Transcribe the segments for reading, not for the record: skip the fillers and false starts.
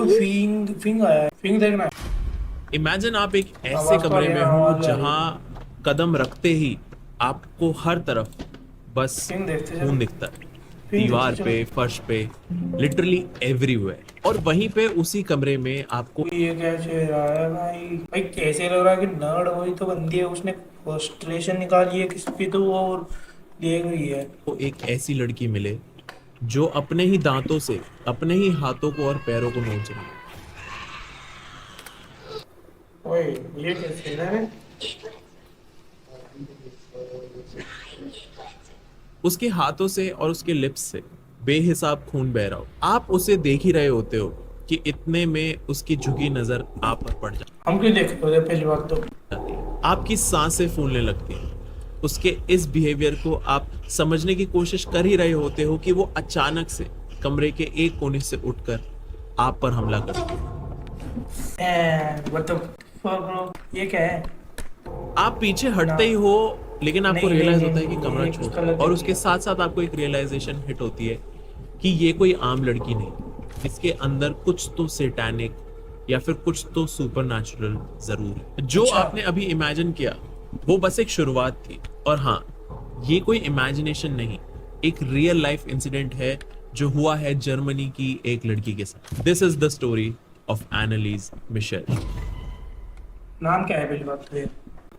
फिंग फिंग आया है, फिंग देखना है। इमेजिन आप एक ऐसे आवाज तो आ कमरे रही है, में हो आवाज आ रही है। जहां कदम रखते ही आपको हर तरफ बस फिंग देखते चलो, खून दिखता है। फिंग देखते दीवार चलो। पे, फर्श पे, लिटरली एवरीवेयर। और वहीं पे उसी कमरे में आपको ये कैसे रहा है भाई? भाई कैसे लग रहा है कि नर्ड वही तो बंदी है, उसने फ्रस्ट्रेशन निकाली है किस पे तो वो, और देख रही है। एक ऐसी लड़की मिले जो अपने ही दांतों से अपने ही हाथों को और पैरों को नोच रही है। ओए, ये कैसे है? उसके हाथों से और उसके लिप्स से बेहिसाब खून बह रहा हो। आप उसे देख ही रहे होते हो कि इतने में उसकी झुकी नजर आप पर पड़ हम क्यों देख रहे थे पहली बात तो? जाती है। आपकी सांसें फूलने लगती हैं। उसके इस बिहेवियर को आप समझने की कोशिश कर ही रहे होते हो कि वो अचानक से कमरे के एक कोने से उठकर आप पर हमला करती है। व्हाट द फक ब्रो, ये क्या है? आप पीछे ना, हटते ही हो, लेकिन आपको नहीं नहीं रियलाइज नहीं होता है कि नहीं, कमरा ये कुछ छोटा है गलत और देख उसके लिया। साथ साथ आपको एक रियलाइजेशन हिट होती है कि ये कोई आम लड़की नहीं, इसके अंदर कुछ तो सैटानिक या फिर कुछ तो सुपरनैचुरल जरूर है। जो अच्छा। आपने अभी इमेजिन किया वो बस एक शुरुआत थी। और हाँ, ये कोई इमेजिनेशन नहीं, एक रियल लाइफ इंसिडेंट है जो हुआ है जर्मनी की एक लड़की के साथ। This is the story of Anneliese Michel. नाम क्या है पहली बात तो ये?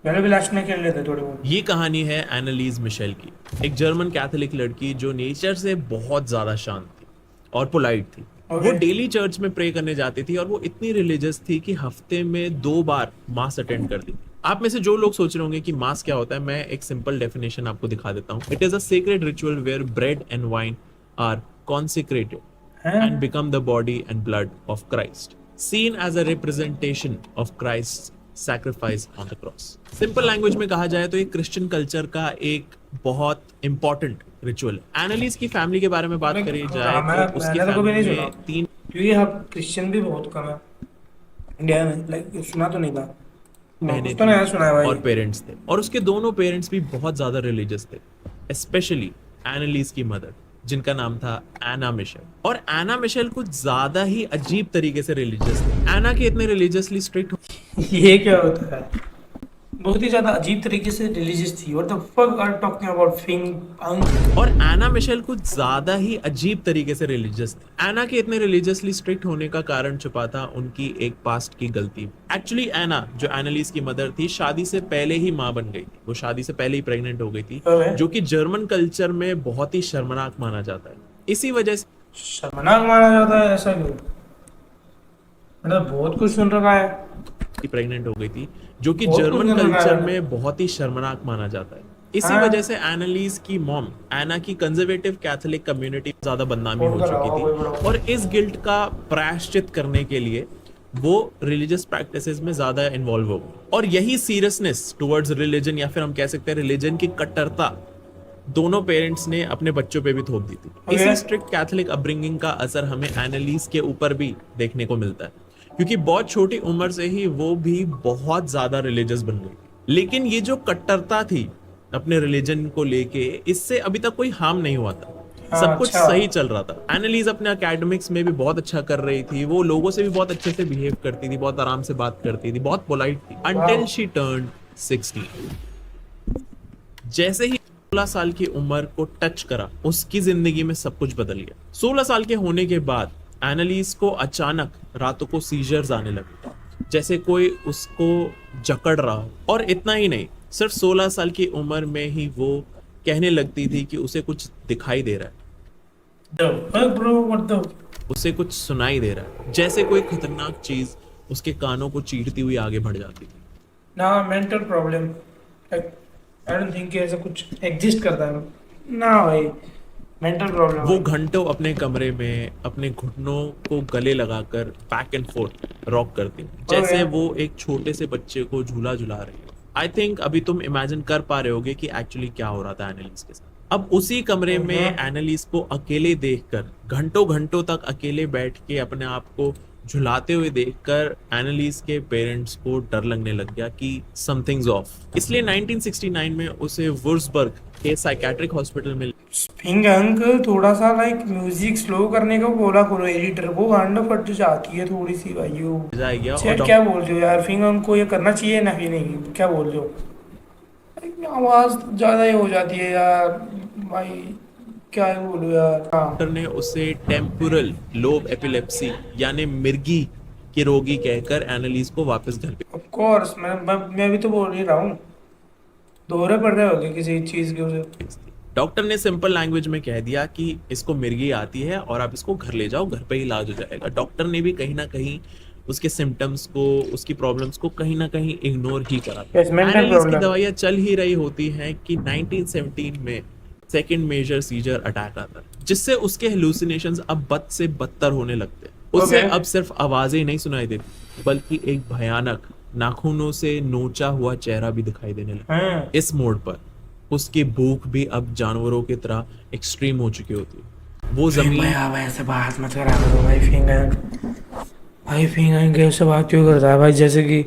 मैंने भी लास्ट में खेल लेते थोड़े बहुत। ये कहानी है एनालीज मिशेल की, एक जर्मन कैथोलिक लड़की जो नेचर से बहुत ज्यादा शांत थी और पोलाइट थी। वो ओके। डेली चर्च में प्रे करने जाती थी और वो इतनी रिलीजियस थी कि हफ्ते में 2 बार मास अटेंड करती थी। आप में से जो लोग सोच रहे होंगे कि मास क्या होता है, मैं एक सिंपल डेफिनेशन आपको दिखा देता हूँ। It is a sacred ritual where bread and wine are consecrated हैं? and become the body and blood of Christ, seen as a representation of Christ's sacrifice on the cross. Simple language में कहा जाए तो ये Christian culture का एक बहुत important ritual है। एनालिस की फैमिली के बारे में बात करी जाए हाँ, तो मैं उसकी मैंने तो कभी फैमिली नहीं सुना, में 3 क्योंकि यहाँ क्रिश्चियन भी बहुत कम है इंडिया में, लाइक सुना तो नहीं था। बहनें कुछ तो थी नया सुना है भाई। और पेरेंट्स थे, और उसके दोनों पेरेंट्स भी बहुत ज्यादा रिलीजियस थे। स्पेशली एनालिस की मदर, जिनका नाम था एना मिशेल। और एना मिशेल कुछ ज्यादा ही अजीब तरीके से रिलीजियस थी। एना के इतने रिलीजियसली स्ट्रिक्ट ये क्या होता है? बहुत ही ज्यादा अजीब तरीके से रिलीजियस थी। What the fuck are talking about फिंग पंग? और एना मिशेल कुछ ज्यादा ही अजीब तरीके से रिलीजियस थी। एना के इतने रिलीजियसली स्ट्रिक्ट होने का कारण छुपा था उनकी एक पास्ट की गलती। एक्चुअली एना, जो एनालिस की मदर थी, शादी से पहले ही मां बन गई थी। वो शादी से पहले ही प्रेग्नेंट हो गई थी, जो कि जर्मन कल्चर में बहुत ही शर्मनाक माना जाता है। इसी वजह से शर्मनाक माना जाता है? ऐसा क्यों? मतलब बहुत कुछ सुन रखा है। प्रेग्नेंट हो गई थी, जो कि बहुत कुछ जर्मन सुन रखा है कल्चर मैंने। में बहुत ही शर्मनाक माना जाता है। इसी हाँ। वजह से एनालिस की मॉम, एना की कंजर्वेटिव कैथोलिक कम्युनिटी ज्यादा बदनामी कोट हो कर रहा चुकी होगा कोई बड़ा। थी, और इस गिल्ट का प्रायश्चित करने के लिए वो रिलीजियस प्रैक्टिसेस में ज्यादा इन्वॉल्व हो गई। और यही सीरियसनेस टुवर्ड्स रिलीजन, या फिर हम कह सकते हैं रिलीजन की कट्टरता, दोनों पेरेंट्स ने अपने बच्चों पे भी थोप दी थी। इसी स्ट्रिक्ट कैथोलिक अपब्रिंगिंग का असर हमें एनालिस के ऊपर भी देखने को मिलता है, क्योंकि बहुत छोटी उम्र से ही वो भी बहुत ज्यादा रिलीजियस बन गई। लेकिन ये जो कट्टरता थी अपने रिलीजन को लेके, इससे अभी तक कोई हार्म नहीं हुआ था। हाँ सब कुछ अच्छा। सही चल रहा था। एनालिस अपने एकेडमिक्स में भी बहुत अच्छा कर रही थी, वो लोगों से भी बहुत अच्छे से बिहेव करती थी, बहुत आराम से बात करती थी, बहुत पोलाइट थी, वाह। Until she turned 16। जैसे ही 16 साल की उम्र को टच करा, उसकी जिंदगी में सब कुछ बदल गया। 16 साल के होने के बाद एनालिस को अचानक रातों को सीजर्स आने लगे, जैसे कोई उसको जकड़ रहा हो। और इतना ही नहीं, सिर्फ 16 साल की उम्र में ही वो कहने लगती थी कि उसे कुछ दिखाई दे रहा है, The fuck bro, what the? उसे कुछ सुनाई दे रहा है, जैसे कोई खतरनाक चीज उसके कानों को चीरती हुई आगे बढ़ जाती थी। ना mental problem, like I don't think ऐसा कुछ एग्जिस्ट करता है ना भाई। मेंटल प्रॉब्लम वो है। घंटों अपने कमरे में अपने घुटनों को गले लगाकर बैक एंड फोर्थ रॉक करती हैं, जैसे वो एक छोटे से बच्चे को झूला झुला रही है। आई थिंक अभी तुम इमेजिन कर पा रहे होगे कि एक्चुअली क्या हो रहा था एनालिस के साथ। अब उसी कमरे में एनालिस को अकेले देखकर, घंटों घंटों तक अकेले बैठ के अपने आप को झुलाते हुए देखकर, एनालिस के पेरेंट्स को डर लगने लग गया कि समथिंग्स ऑफ। इसलिए 1969 में उसे वुर्सबर्ग के साइकेट्रिक हॉस्पिटल में स्विंग अंक थोड़ा सा लाइक म्यूजिक स्लो करने को बोला करो एडिटर को, गांड फट जाती है थोड़ी सी भाइयों। मजा आ गया। और चैट क्या बोल रहे हो यार, फिंग अंक को ये करना चाहिए ना कि नहीं, क्या बोल रहे हो? Like, आवाज ज्यादा ही हो जाती है यार भाई, क्या ही बोलूं यार। हाँ डॉक्टर ने उसे टेम्पोरल लोब एपिलेप्सी यानी मिर्गी के रोगी कहकर एनालिस को वापस घर ऑफ कोर्स, मैं भी तो बोल ही रहा हूँ, दोहरे पड़ रहे होगे किसी चीज के उसे। भेज दी। डॉक्टर ने सिंपल लैंग्वेज में कह दिया कि इसको मिर्गी आती है और आप इसको घर ले जाओ, घर पे ही इलाज हो जाएगा। डॉक्टर ने भी कहीं ना कहीं उसके सिम्टम्स को, उसकी प्रॉब्लम्स को कहीं ना कहीं इग्नोर ही करा। यस, मेंटल एनालिस की प्रॉब्लम। दवाइयां चल ही रही होती हैं कि 1917 में सेकेंड मेजर सीजर अटैक आता है, जिससे उसके हेलुसिनेशंस अब बद से बदतर होने लगते हैं। उसे Okay. अब सिर्फ आवाजें नहीं सुनाई देती, बल्कि एक भयानक नाखूनों से नोचा हुआ चेहरा भी दिखाई देने लगा। हाँ इस मोड पर उसकी भूख भी अब जानवरों की तरह एक्सट्रीम हो चुकी होती है। वो भाई जमीन आप ऐसे बात मत करा करो भाई, फिंगर भाई, फिंगर कैसे बात क्यों करता है भाई, जैसे कि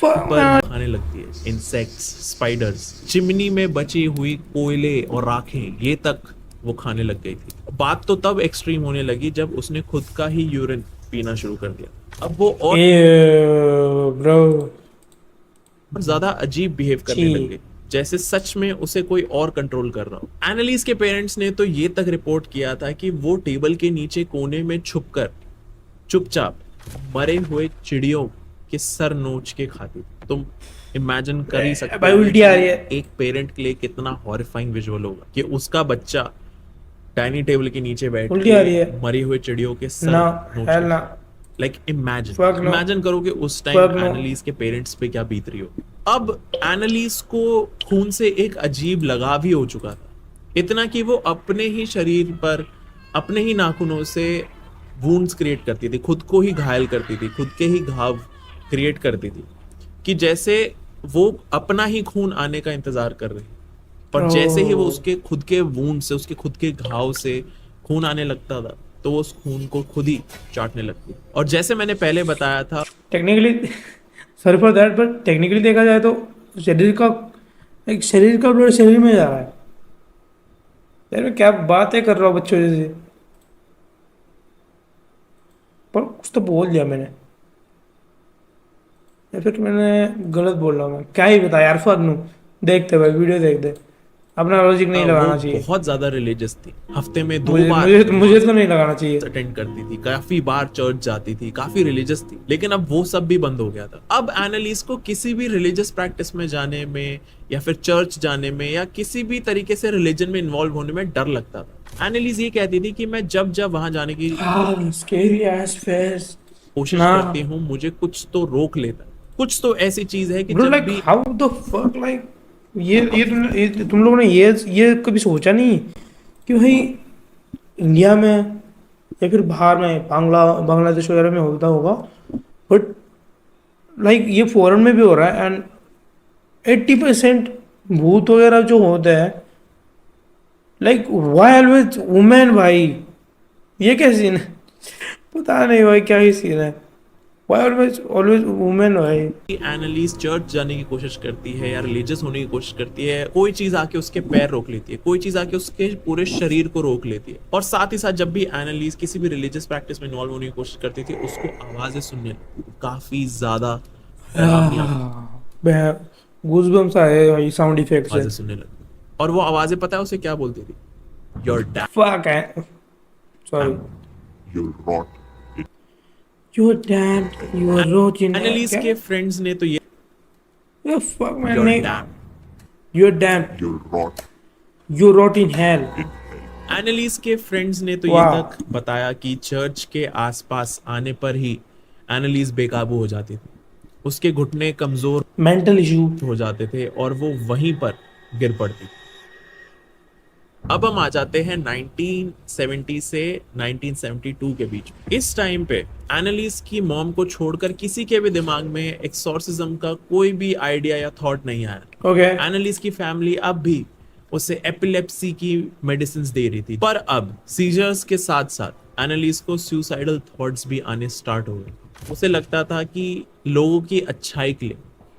पर खाने लगती है। इंसेक्ट्स, स्पाइडर्स, चिमनी में बची हुई कोयले और राखें, ये तक वो खाने लग गई थी। बात तो तब एक्सट्रीम होने लगी जब उसने खुद का ही यूरिन पीना शुरू कर दिया। अब वो और ब्रो ज्यादा अजीब बिहेव करने छी। लग गई, जैसे सच में उसे कोई और कंट्रोल कर रहा हो। एनालिस के पेरेंट्स ने तो ये तक रिपोर्ट किया था कि वो टेबल के नीचे कोने में छुपकर चुपचाप मरे हुए चिड़ियों के सर नोच के खाती थी। तुम इमेजिन कर ही सकते भाई हो उल्टी आ कि रही है। एक पेरेंट के लिए कितना हॉरिफाइंग विजुअल होगा कि उसका बच्चा डाइनिंग टेबल के नीचे बैठ उल्टी आ रही के है। मरी हुए चिड़ियों के सर ना, नोच हेल के ना। Like imagine Fuck no. Imagine करो कि उस Fuck टाइम no. एनालिस के पेरेंट्स पे क्या बीत रही हो। अब एनालिस को खून से एक अजीब लगाव ही हो चुका था, इतना कि वो अपने ही शरीर पर अपने ही नाखूनों से वुंड्स क्रिएट करती थी, खुद को ही घायल करती थी, खुद के ही घाव क्रिएट करती थी, कि जैसे वो अपना ही खून आने का इंतजार कर रही। पर जैसे ही वो Oh. उसके खुद के वूंड से, उसके खुद के घाव से खून आने लगता था, तो वो उस खून को खुद ही चाटने लगती। और जैसे मैंने पहले बताया था, technically sorry for that, but technically देखा जाए तो शरीर का, एक शरीर का ब्लड शरीर में जा रहा है यार। मैं क्या बातें कर रहा हूँ बच्चों जैसे, पर कुछ तो बोल दिया मैंने, या फिर मैंने गलत बोल रहा हूँ। मैं क्या ही बता यार, फक नू। देखते भाई, वीडियो देख दे, अपना लॉजिक नहीं वो लगाना चाहिए। बहुत ज्यादा रिलीजियस थी। हफ्ते में 2 मुझे बार मुझे मुझे तो नहीं लगाना चाहिए। अटेंड करती थी, काफी बार चर्च जाती थी, काफी रिलीजियस थी। लेकिन अब वो सब भी बंद हो गया था। अब एनालिस को किसी भी रिलीजियस प्रैक्टिस में जाने में, या फिर चर्च जाने में, या किसी भी तरीके से रिलीजन में इन्वॉल्व होने में डर लगता था। एनालिस ये कहती थी कि मैं जब जब वहां जाने की स्केरी एज फेस कोशिश ना करती हूँ, मुझे कुछ तो रोक लेता है। कुछ तो ऐसी चीज है कि ब्रो, जब लाइक भी हाउ द फक, लाइक ये तुम लोगों ने ये कभी सोचा नहीं कि भाई इंडिया में या फिर बाहर में बांग्लादेश वगैरह में होता होगा, बट लाइक ये फॉरेन में भी हो रहा है। एंड 80% भूत वगैरह जो होते हैं, लाइक वाई ऑलवेज वुमेन भाई, ये क्या सीन है? पता नहीं भाई क्या ही सीन है, वाई ऑलवेज ऑलवेज वुमेन भाई। एनालिस चर्च जाने की कोशिश करती है या रिलीजियस होने की कोशिश करती है, कोई चीज आके उसके पैर रोक लेती है, कोई चीज आके उसके पूरे शरीर को रोक लेती है। और साथ ही साथ जब भी एनालिस किसी भी रिलीजियस प्रैक्टिस में इन्वॉल्व होने की कोशिश करती थी, उसको आवाजें सुनने काफी ज्यादा डरावनी गूज़बम्स आए भाई साउंड इफेक्ट से। आवाजें सुनने लगी। और वो आवाजें पता है उसे क्या बोलती थी? योर फक है, sorry, You rot. You damn, you rot in Annalise के फ्रेंड्स ने तो ये फक मैन, योर नहीं, damn you damn, You rot. You rot in hell. Annalise के फ्रेंड्स ने तो ये वाह। तक बताया कि चर्च के आसपास आने पर ही एनालिस बेकाबू हो जाती थी, उसके घुटने कमजोर मेंटल इशू। हो जाते थे और वो वहीं पर गिर पड़ती। अब हम आ जाते हैं 1970 से 1972 के बीच। इस टाइम पे एनालिस की मॉम को छोड़कर किसी के भी दिमाग में एक्सोर्सिज्म का कोई भी आइडिया या थॉट नहीं आया। ओके, एनालिस की फैमिली अब भी उसे एपिलेप्सी की मेडिसिन दे रही थी, पर अब सीजर्स के साथ साथ एनालिस को सुसाइडल थॉट्स भी आने स्टार्ट हो गए। उसे लगता था कि लोगों की अच्छाई के लिए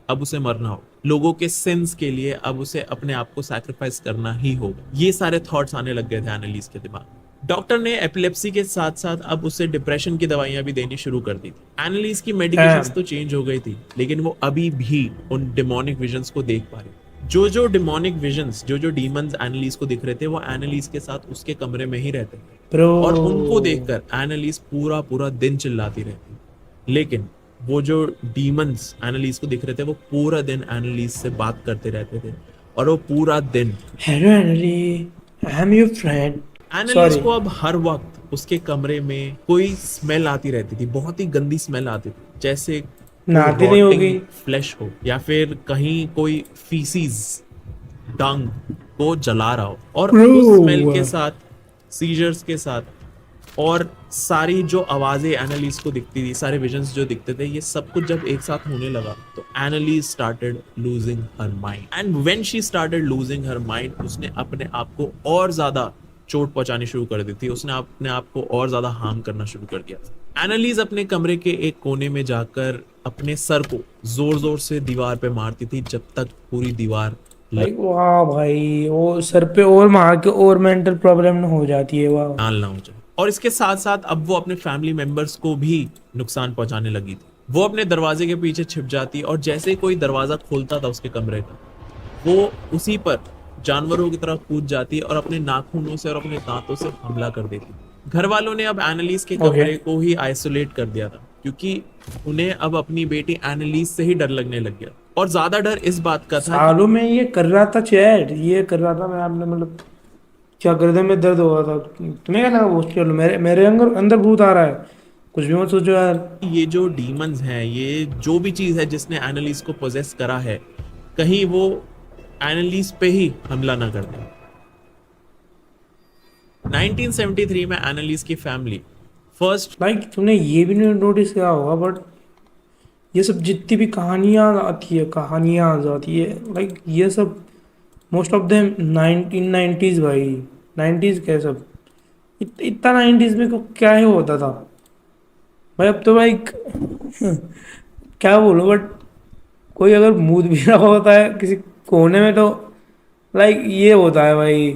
अब उसे मरना हो। लोगों के सिंस के लिए अब उसे अपने आप को सैक्रिफाइस करना ही होगा। ये सारे थॉट्स आने लग गए थे एनालिस के दिमाग में। डॉक्टर ने एपिलेप्सी के साथ साथ अब उसे डिप्रेशन की दवाइयां भी देनी शुरू कर दी थी। एनालिस की मेडिकेशंस डैम। तो चेंज हो गई थी, लेकिन वो अभी भी उन डिमोनिक विजन्स को देख पा रही। जो डिमोनिक विजन्स, जो डीमंस एनालिस को दिख रहे थे, वो एनालिस के साथ उसके कमरे में ही रहते थे, ब्रो। और उनको देखकर एनालिस पूरा पूरा दिन चिल्लाती रहती। लेकिन वो जो डीमंस एनालिस को दिख रहे थे, वो पूरा दिन एनालिस से बात करते रहते थे, और वो पूरा दिन hello Anneli, I am your friend. Anneliese sorry. को अब हर वक्त उसके कमरे में कोई स्मेल आती रहती थी, बहुत ही गंदी स्मेल आती थी, जैसे कोई नहाती नहीं रॉटिंग होगी। फ्लेश हो, या फिर कहीं कोई फीसीज, डंग को जला रहा हो। और उस स्मेल के ब्रो। साथ, सीजर्स के साथ, और सारी जो आवाजें एनालिस को दिखती थी, सारे विजन्स जो दिखते थे, ये सब कुछ जब एक साथ होने लगा, तो Annalise started losing her mind. And when she started losing her mind, उसने अपने आप को और ज्यादा चोट पहुंचानी शुरू कर दी थी, उसने अपने आप को और ज्यादा हार्म करना शुरू कर दिया था। एनालिस अपने कमरे के एक कोने में जाकर अपने सर को जोर जोर से दीवार पे मारती थी, जब तक पूरी दीवार भाई वाह भाई, वो सर पे और मार के और मेंटल प्रॉब्लम न हो जाती है, वाह। लाल ना हो जाए। और इसके साथ साथ अब वो अपने फैमिली मेंबर्स को भी नुकसान पहुंचाने लगी थी। वो अपने दरवाजे के पीछे छिप जाती, और जैसे ही कोई दरवाजा खोलता था उसके कमरे का, वो उसी पर जानवरों की तरह कूद जाती और अपने नाखूनों से और अपने दांतों से हमला कर देती। घर वालों ने अब एनालिस के ओके। कमरे को ही आइसोलेट कर दिया था, क्योंकि उन्हें अब अपनी बेटी एनालिस से ही डर लगने लग गया। और ज्यादा डर इस बात का था कि सालों में ये कर रहा था चैट, ये कर रहा था। मैं आपने मतलब क्या गर्दन में दर्द हो रहा था, तुम्हें क्या लगा वो? चलो मेरे मेरे अंदर अंदर भूत आ रहा है, कुछ भी मत सोचो यार। ये जो डीमंस हैं, ये जो भी चीज है जिसने एनालिस को पोजेस करा है, कहीं वो एनालिस पे ही हमला ना कर दे। 1973 में एनालिस की फैमिली फर्स्ट लाइक तुमने ये भी नहीं नोटिस किया होगा, बट ये सब जितनी भी कहानियां आती है, कहानियां आ जाती है, लाइक ये सब मोस्ट ऑफ देम 1990s भाई। 90s क्या सब, इतना 90s में क्या ही होता था भाई। अब तो भाई क्या बोलूं, बट कोई अगर मूड भी रहा होता है किसी कोने में, तो लाइक ये होता है भाई,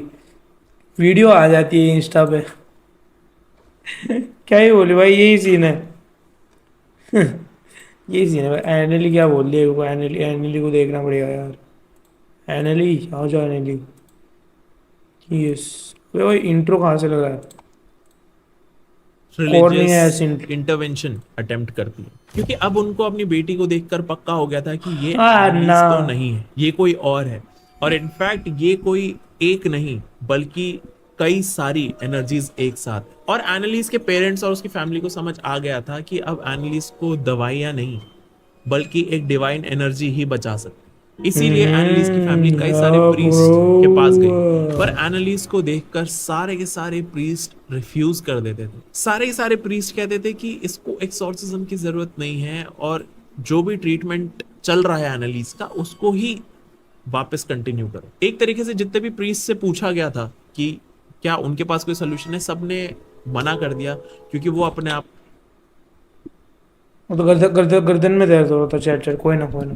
वीडियो आ जाती है इंस्टा पे। क्या ही बोले भाई, यही सीन है। यही सीन है भाई। एनएली क्या बोल रही है, एनएली एनएली को देखना पड़ेगा यार। एनएली आ जाओ एनएली। यस। भाई इंट्रो कहाँ से लग रहा है? कॉर्नी है रिलीजियस सिंट। इंटरवेंशन अटेम्प्ट करती है, क्योंकि अब उनको अपनी बेटी को देखकर पक्का हो गया था कि ये हाँ ना। एनालिस तो नहीं है, ये कोई और है। और इनफैक्ट ये कोई एक नहीं, बल्कि कई सारी एनर्जीज एक साथ। और एनालिस के पेरेंट्स और उसकी फैमिली को समझ आ गया था कि अब एनालिस को दवाइयां नहीं, बल्कि एक डिवाइन एनर्जी ही बचा सकती। इसीलिए एनालिस की फैमिली कई सारे प्रीस्ट के पास गई, पर ब्रो। एनालिस को देखकर सारे के सारे प्रीस्ट रिफ्यूज कर देते थे। सारे के सारे प्रीस्ट कहते थे कि इसको एक्सॉर्सिज्म की जरूरत नहीं है, और जो भी ट्रीटमेंट चल रहा है एनालिस का, उसको ही वापस कंटिन्यू करो। एक तरीके से जितने भी प्रीस्ट से पूछा गया था कि क्या उनके पास कोई सोल्यूशन है, सबने मना कर दिया, क्योंकि वो अपने आप वो तो गर्दन गर्दन गर्दन में दर्द हो रहा था। चैट चैट, कोई ना कोई ना।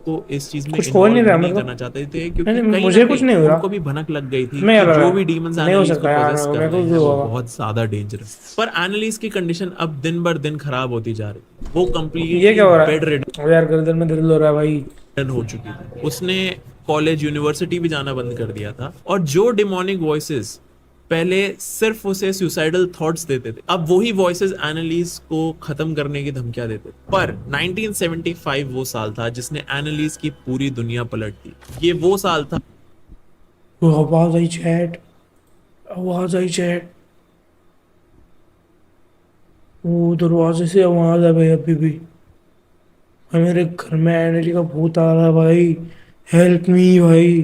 को इस चीज में कुछ हो नहीं इन्वॉल्व रहा नहीं मतलब। करना चाहते थे, नहीं क्योंकि नहीं, कहीं ना मुझे कुछ कहीं नहीं हो रहा। उनको भी भनक लग गई थी मैं कि क्या जो लगा, भी डीमंस नहीं हो एनालिस को सकता यार, पोजेस कर मेरे रहे को हैं, जो वो होगा। बहुत ज्यादा डेंजरस। पर एनालिस की कंडीशन अब दिन बर दिन खराब होती जा रही, वो ये कंप्लीटली क्या हो रहा बेड है? रिडन अरे यार गर्दन में दर्द हो रहा है भाई। हो चुकी थी। उसने कॉलेज यूनिवर्सिटी भी जाना बंद कर दिया था, और जो डिमोनिक वॉइसेस पहले सिर्फ उसे सुसाइडल थॉट्स देते थे, अब वही वॉइसेस एनालिस को खत्म करने की धमकियां देते थे। पर 1975 वो साल था जिसने एनालिस की पूरी दुनिया पलट दी। ये वो साल था वो आवाज आई चैट, आवाज आई चैट। वो दरवाजे से आवाज है भाई अभी भी। भाई मेरे घर में एनर्जी का भूत आ रहा है भाई। हेल्प मी भाई।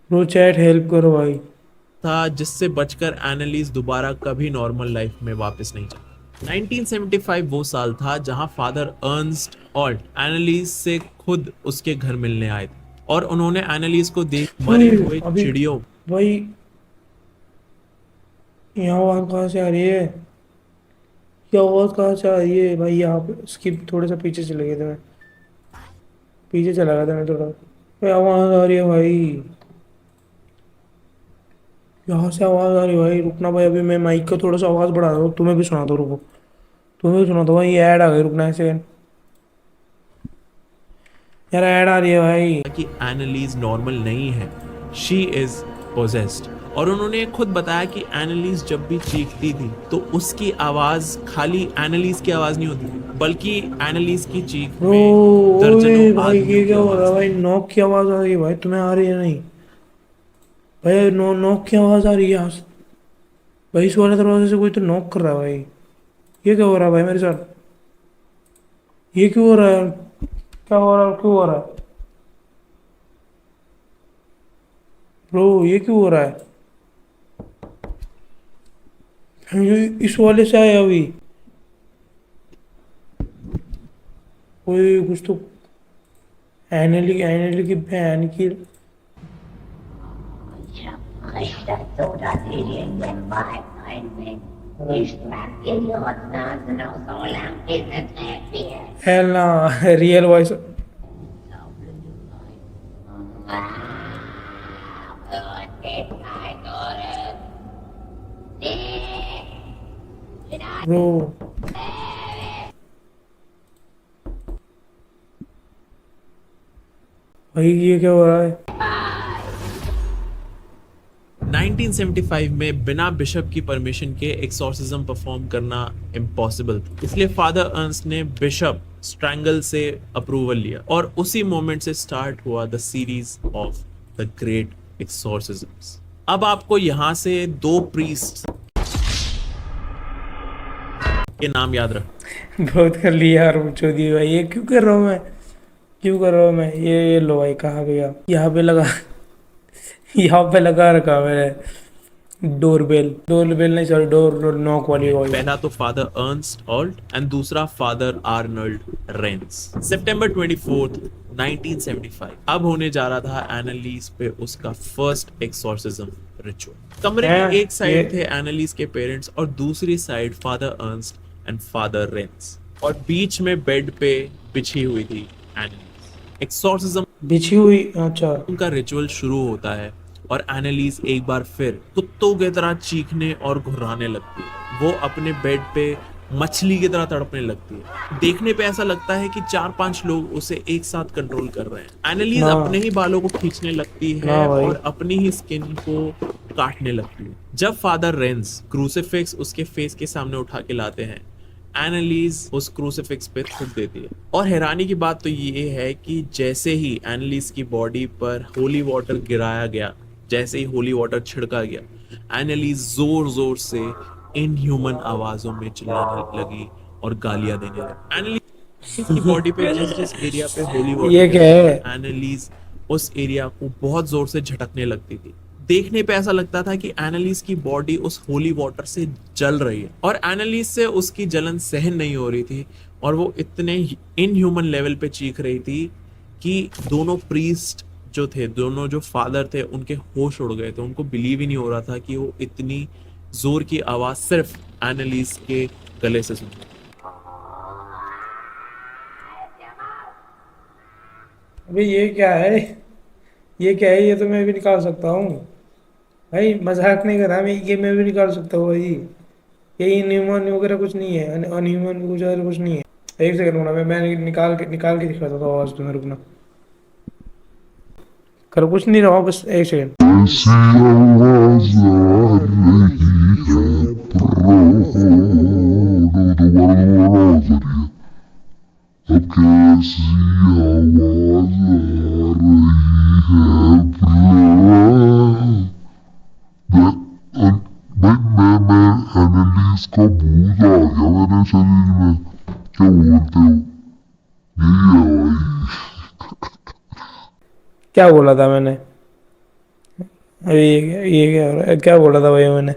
ब्रो चैट हेल्प करो भाई। जिससे बचकर एनालिस दोबारा कभी नॉर्मल लाइफ में वापस नहीं चला। 1975 वो साल था जहां फादर अर्नस्ट ऑल्ट एनालिस से खुद उसके घर मिलने आए थे, और उन्होंने एनालिस को देख मरे हुए अभी चिड़ियों भाई, यहाँ आवाज कहाँ से आ रही है? ये आवाज कहाँ से आ रही है भाई? यहाँ पे स्किप थोड़ा सा पीछे चले गए थे मैं। पीछे चला गया था मैं थोड़ा। भाई आवाज आ रही है भाई, यहाँ से आवाज आ रही है भाई। रुकना भाई, अभी मैं माइक का थोड़ा सा आवाज बढ़ा दो, तुम्हें भी सुना दो, रुको। तुम्हें भी सुना दो भाई, ये ऐड आ गई, रुकना एक सेकंड। यार ऐड आ रही है भाई। कि एनालीज नॉर्मल नहीं है, शी इज पोजेस्ड। और उन्होंने खुद बताया कि एनालीज जब भी चीखती थी तो उसकी आवाज खाली एनालीज की आवाज नहीं होती थी, बल्कि एनालीज की चीख ब्रो, में ओए दर्जनों भाई आदमियों ये की क्या हो रहा आवाज है भाई? थी। नॉक की आवाज आ रही है भाई, तुम्हें आ रही है नहीं? भाई नॉक की आवाज आ रही है यहाँ से। भाई इस वाले दरवाजे से कोई तो नॉक कर रहा है भाई। ये क्या हो रहा है भाई मेरे साथ? ये क्यों हो रहा है? क्या हो रहा है, क्यों हो रहा है? ब्रो ये क्यों हो रहा है? ये इस वाले से आया अभी। कोई कुछ तो एनएल एनएल की बहन की। हेल ना, रियल वॉइस। ब्रो भाई ये क्या हो रहा है? 1975 में बिना बिशप की परमिशन के एक्सॉर्सिज्म परफॉर्म करना इम्पॉसिबल था, इसलिए फादर अर्न्स्ट ने बिशप स्ट्रैंगल से अप्रूवल लिया और उसी मोमेंट से स्टार्ट हुआ the series of the great exorcisms. अब आपको यहां से दो प्रीस्ट के नाम याद रख। बहुत कर लिया यार चौधरी भाई, ये क्यों कर रहा हूँ मैं? क्यों कर रहा हूँ मैं? ये लो भाई, कहाँ गया? यहाँ पे लगा। यहाँ पे लगा रखा मैंने डोरबेल। डोरबेल नहीं, सॉरी, डोर नॉक वाली वॉइस। पहला तो फादर अर्नस्ट ऑल्ट एंड दूसरा फादर आर्नल्ड रेंस। सितंबर 24 1975 अब होने जा रहा था एनालीज पे उसका फर्स्ट एक्सॉर्सिज्म रिचुअल। कमरे हैं, में एक साइड ये थे एनालीज के पेरेंट्स और दूसरी side father Ernst and father Reigns, और बीच में बेड पे बिछी हुई थी एनालीज। एक्सॉर्सिज्म बिछी हुई, अच्छा। उनका रिचुअल शुरू होता है और एनालीज एक बार फिर कुत्तों की तरह चीखने और घुर्राने लगती है। वो अपने बेड पे मछली की तरह तड़पने लगती है। देखने पे ऐसा लगता है कि 4-5 लोग उसे एक साथ कंट्रोल कर रहे हैं। एनालीज ना अपने ही बालों को खींचने लगती है ना भाई। और अपनी ही स्किन को काटने लगती है। जब फादर रेंस क्रूसीफिक्स उसके फेस के सामने उठा के लाते हैं, एनालीज उस क्रूसीफिक्स पे थूक देती है। और हैरानी की बात तो ये है कि जैसे ही एनालीज की बॉडी पर होली वाटर गिराया गया, जैसे ही होली वाटर छिड़का गया, एनालीज जोर जोर से इनह्यूमन आवाजों में चिल्लाने लगी और गालियां देने लगी। एनालीज की बॉडी पे जिस जिस एरिया पे होली ये वाटर क्या है? एनालीज उस एरिया को बहुत जोर से झटकने लगती थी। देखने पे ऐसा लगता था कि एनालीज की बॉडी उस होली वाटर से जल रही है और एनालीज से उसकी जलन सहन नहीं हो रही थी और वो इतने इनह्यूमन लेवल पे चीख रही थी कि दोनों प्रीस्ट जो थे, दोनों जो फादर थे, उनके होश उड़ गए थे। उनको बिलीव ही नहीं हो रहा था कि वो इतनी जोर की आवाज सिर्फ एनालीज के गले से सुनी। अबे ये क्या है? ये क्या है? ये तो मैं भी निकाल सकता हूँ भाई, मजाक नहीं कर रहा मैं, ये मैं भी निकाल सकता हूँ भाई। ये इनह्यूमन वगैरह कुछ नहीं है, अनह्यूमन कुछ और कुछ नहीं है। एक सेकंड रुकना, मैं निकाल के दिखाता था आवाज तुम्हें, रुकना। कर कुछ नहीं रहा, बस एक सेकंड। ऐसी आवाज आ रही है प्रो। दोबारा आवाज आ रही है। अब कैसी आवाज आ रही है प्रो। मैं एनालिस का भूत आ गया मेरे शरीर में। क्या बोलते हो? यही है भाई। क्या बोला था मैंने? अरे ये क्या हो रहा है? क्या बोला था भाई मैंने?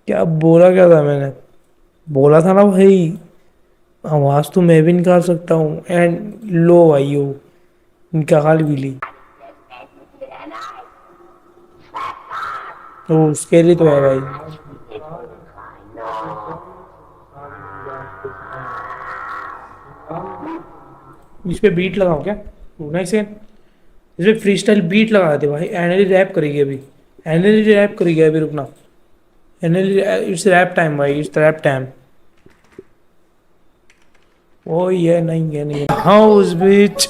क्या बोला, क्या था मैंने? बोला था ना भाई, आवाज तो मैं भी निकाल सकता हूँ। एंड लो भाई, हो निकाल भी ली। तो उसके लिए तो है भाई। इस पे बीट लगाओ क्या? Nice second. इसमें फ्री स्टाइल बीट लगा दे भाई, एनएली रैप करेगी अभी, एनएली रैप करेगी अभी, रुकना। एनएली, इट्स रैप टाइम भाई, इट्स रैप टाइम। ओ ये नहीं है, नहीं हाउस बीच।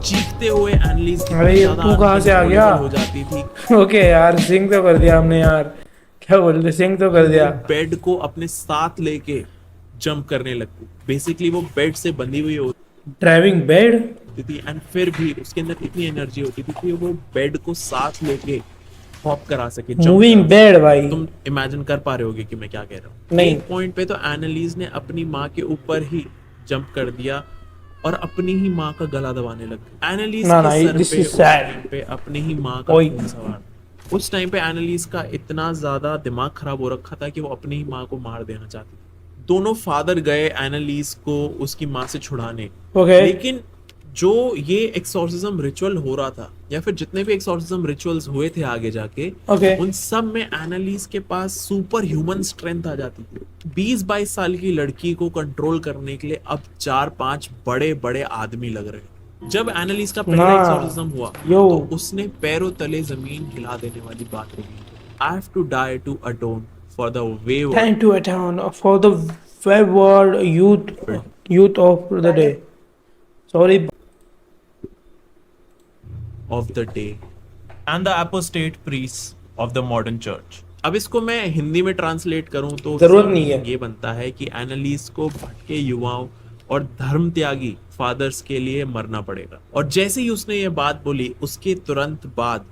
चीखते हुए एनालिस अरे ये तू कहाँ से आ गया? हो जाती थी। ओके यार, सिंग तो कर दिया हमने यार, क्या बोलते, सिंग तो कर दिया। बेड को अपने साथ लेके जंप करने लगती, बेसिकली वो बेड से बंधी हुई होती ड्राइविंग बेड। थी एंड फिर भी उसके अंदर इतनी एनर्जी होती थी कि वो बेड को साथ लेके हॉप करा सके, jump मूविंग करा बेड सके। भाई। तुम इमेजिन कर पा रहे होगे कि मैं क्या कह रहा हूँ। नहीं। एक पॉइंट पे तो एनालिस ने अपनी माँ के ऊपर ही जंप कर दिया और अपनी ही माँ का गला दबाने लग गई। एनालिस ना, के ना, सर this पे is उस sad. टाइम पे अपनी ही माँ का ओए। खून सवार था। उस टाइम पे एनालिस का इतना ज्यादा दिमाग खराब हो रखा था कि वो अपनी ही माँ को मार देना चाहती थी। दोनों फादर गए एनालिस को उसकी माँ से छुड़ाने, ओके। लेकिन जो ये एक्सोर्सिज्म रिचुअल हो रहा था या फिर जितने भी एक्सोर्सिज्म रिचुअल्स हुए थे आगे जाके, ओके। उन सब में एनालिस के पास सुपर ह्यूमन स्ट्रेंथ आ जाती थी। 20-22 साल की लड़की को कंट्रोल करने के लिए अब 4-5 बड़े बड़े आदमी लग रहे हैं। जब एनालिस का पहला ना। एक्सोर्सिज्म हुआ यो। तो उसने पैरों तले जमीन हिला देने वाली बात कही, I have to die to atone for the wave Time to atone for the wayward youth of the day. Sorry. of the day and the apostate priests of the modern church। अब इसको मैं हिंदी में translate करूं तो जरूरत इसका नहीं है। meaning ये बनता है कि एनालिस को भटके युवाओं और धर्म त्यागी फादर्स के लिए मरना पड़ेगा। और जैसे ही उसने ये बात बोली उसके तुरंत बाद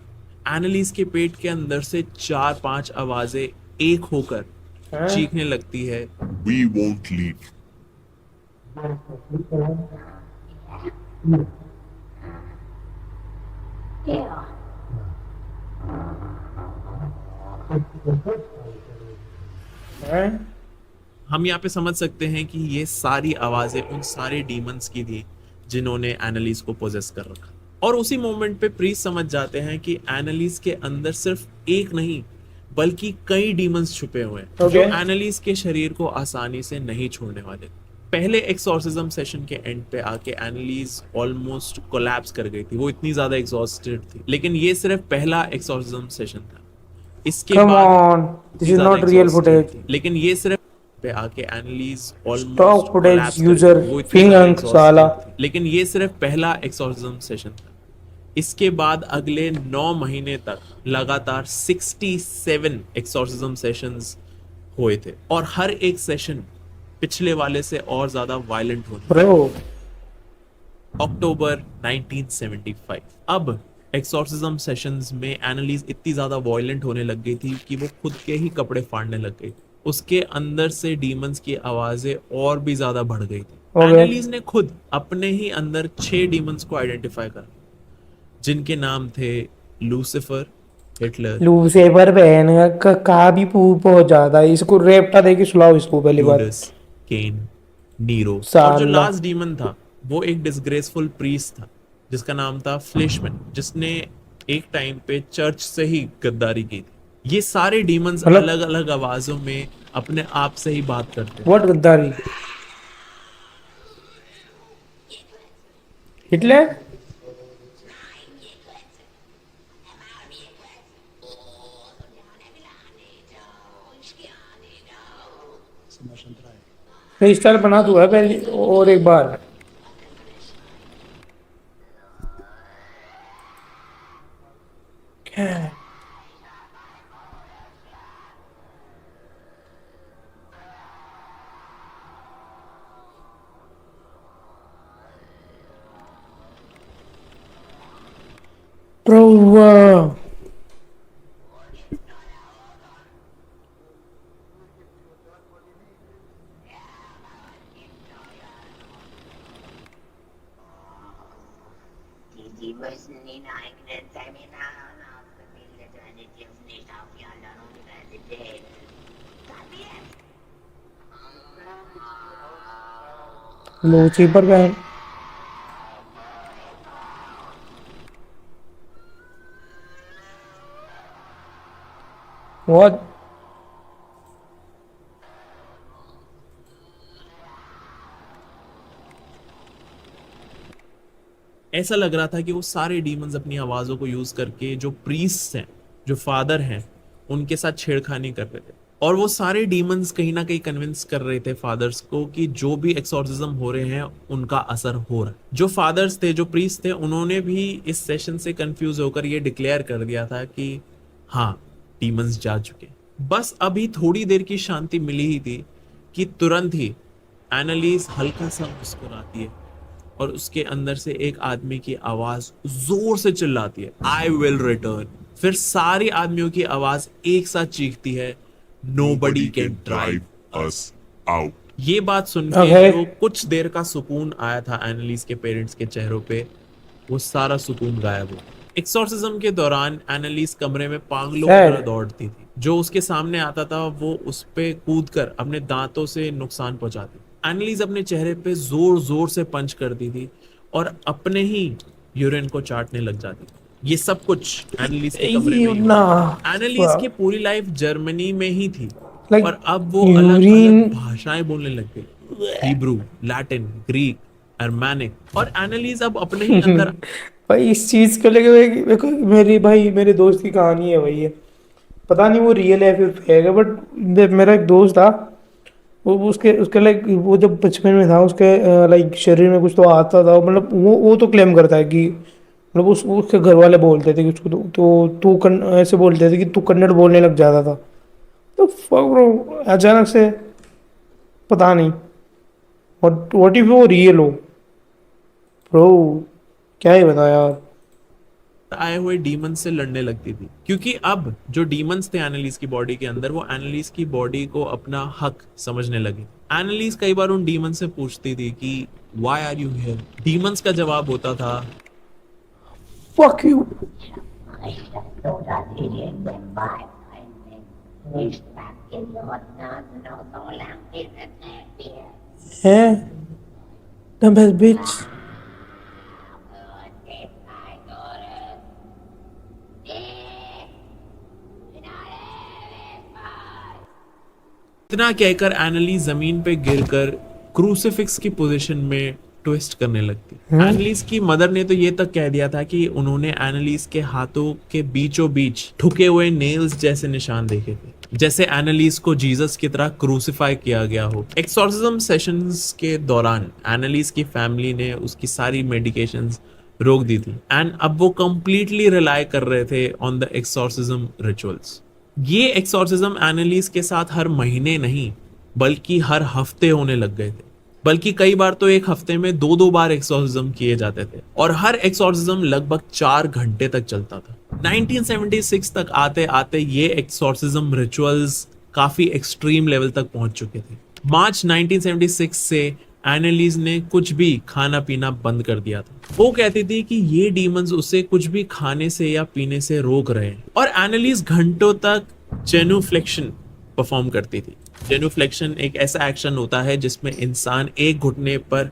एनालिस के पेट के अंदर से 4-5 आवाजें एक होकर हैं? चीखने लगती है, We won't leave. हैं? हम यहाँ पे समझ सकते हैं कि ये सारी आवाजें उन सारे डीमंस की थी जिन्होंने एनालिस को पोजेस कर रखा। और उसी मोमेंट पे प्रीस्ट समझ जाते हैं कि एनालिस के अंदर सिर्फ एक नहीं बल्कि कई डीमंस छुपे हुए हैं जो Okay. एनालिस के शरीर को आसानी से नहीं छोड़ने वाले। पहले एक्सोर्सिज्म सेशन के एंड पे आके एनालिस ऑलमोस्ट कोलैप्स कर गई थी, वो इतनी ज्यादा एग्जॉस्टेड थी। लेकिन ये सिर्फ पहला एक्सोर्सिज्म सेशन था। इसके Come बाद on, this is ज्यादा not real exhausted footage. थी। लेकिन ये सिर्फ पे आके Annalise Stock almost footage user Fingang साला। लेकिन ये सिर्फ पहला एक्सोर्सिज्म सेशन था। इसके बाद अगले 9 महीने तक लगातार 67 एक्सोर्सिज्म सेशंस हुए थे और हर एक सेशन पिछले वाले से और ज्यादा वायलेंट होने। Bro. अक्टूबर 1975 अब एक्सोर्सिज्म सेशंस में एनालिस इतनी ज्यादा वायलेंट होने लग गई थी कि वो खुद के ही कपड़े फाड़ने लग गई। उसके अंदर से डीमंस की आवाजें और भी ज्यादा बढ़ गई थी। Okay. एनालिस ने खुद अपने ही अंदर 6 डीमंस को आइडेंटिफाई करा जिनके नाम थे लूसिफर, हिटलर, लूसीफर बहन का कहा भी बहुत ज्यादा है। इसको रेप्टा दे के सुलाओ इसको पहली बार। यूडस, केन, नीरो। और जो साला। लास्ट डीमन था वो एक डिसग्रेसफुल प्रीस्ट था जिसका नाम था फ्लेशमैन, जिसने एक टाइम पे चर्च से ही गद्दारी की थी। ये सारे डीमंस मतलब- अलग अलग आवाजों में अपने आप से ही बात करते हैं। व्हाट गद्दारी? हिटलर? फ्रीस्टाइल बना तू है पहले और एक बार। क्या है? Bro, Die müssen in eigenen Seminaren ausgebildet werden, die dürfen nicht auf die anderen Umwelt Lucifer बहन। बहुत। ऐसा लग रहा था कि वो सारे डीमंस अपनी आवाजों को यूज करके जो प्रीस्ट हैं, जो फादर हैं, उनके साथ छेड़खानी कर रहे थे। और वो सारे डीमंस कहीं ना कहीं कन्विंस कर रहे थे फादर्स को कि जो भी एक्सॉर्सिज्म हो रहे हैं उनका असर हो रहा है। जो फादर्स थे, जो प्रीस्ट थे, उन्होंने भी इस सेशन से कंफ्यूज होकर ये डिक्लेयर कर दिया था कि हाँ, डीमंस जा चुके। बस अभी थोड़ी देर की शांति मिली ही थी कि तुरंत ही एनालिस हल्का सा मुस्कुराती है और उसके अंदर से एक आदमी की आवाज जोर से चिल्लाती है, आई विल रिटर्न। फिर सारे आदमियों की आवाज एक साथ चीखती है, nobody can drive us out. ये बात सुन के Okay. जो कुछ देर का सुकून आया था एनालिस के पेरेंट्स के चेहरों पे, वो सारा सुकून गायब हो। एक्सॉर्सिज्म के दौरान एनालिस कमरे में पागलों की Sad. तरह दौड़ती थी। जो उसके सामने आता था वो उस पे कूदकर अपने दांतों से नुकसान पहुंचाती। एनालिस अपने चेहरे पे जोर जोर से पंच करती थी और अपने ही यूरिन को चाटने लग जाती। ये सब कुछ एनालिस के कमरे में ही ना। हुआ। एनालिस की पूरी लाइफ जर्मनी में ही थी Like, और अब वो अलग अलग urine- भाषाएं बोलने लग गई, हिब्रू, लैटिन, ग्रीक, अरमानिक। और एनालिस अब अपने ही अंदर भाई इस चीज को लेके मेरे दोस्त की कहानी है भाई ये। पता नहीं वो रियल है फिर फेक है, बट मेरा एक दोस्त था, वो उसके उसके लाइक वो जब बचपन में था उसके लाइक शरीर में कुछ तो आता था, मतलब वो तो क्लेम करता है कि मतलब उसके घर वाले बोलते थे कि उसको ऐसे बोलते थे कि तू कन्नड़ बोलने लग जाता था। तो fuck bro, अचानक से पता नहीं। और व्हाट इफ वो रियल हो ब्रो, क्या ही बता यार। आए हुए डीमन से लड़ने लगती थी, क्योंकि अब जो डीमंस थे एनालिस की बॉडी के अंदर, वो एनालिस की बॉडी को अपना हक समझने लगे। एनालिस कई बार उन डीमन से पूछती थी कि why are you here. Demons का जवाब होता था, Fuck you. हैं? The best bitch. इतना कहकर एनालिस जमीन पे गिरकर क्रूसिफिक्स की पोजीशन में ट्विस्ट करने लगती। एनालिस की मदर ने तो ये तक कह दिया था कि उन्होंने एनालिस के हाथों के बीचों बीच ठुके हुए नेल्स जैसे निशान देखे थे, जैसे एनालिस को जीसस की तरह क्रूसिफाई किया गया हो। एक्सॉर्सिज्म सेशंस के दौरान एनालिस की फैमिली ने उसकी सारी मेडिकेशंस रोक दी थी एंड अब वो कंप्लीटली रिलाई कर रहे थे ऑन द एक्सॉर्सिज्म रिचुअल्स। ये एक्सॉर्सिज्म एनालिस के साथ हर महीने नहीं बल्कि हर हफ्ते होने लग गए थे, बल्कि कई बार तो एक हफ्ते में 2-2 बार एक्सॉर्सिज्म किए जाते थे और हर एक्सॉर्सिज्म लगभग 4 घंटे तक चलता था। 1976 तक आते आते ये एक्सॉर्सिज्म रिचुअल्स काफी एक्सट्रीम लेवल तक पहुंच चुके थे। मार्च 1976 से एनालिस ने कुछ भी खाना पीना बंद कर दिया था। वो कहती थी कि ये डीमंस उसे कुछ भी खाने से या पीने से रोक रहे हैं। और एनालिस घंटों तक जेनुफ्लेक्शन परफॉर्म करती थी। जेनुफ्लेक्शन एक ऐसा एक्शन होता है जिसमें इंसान एक घुटने पर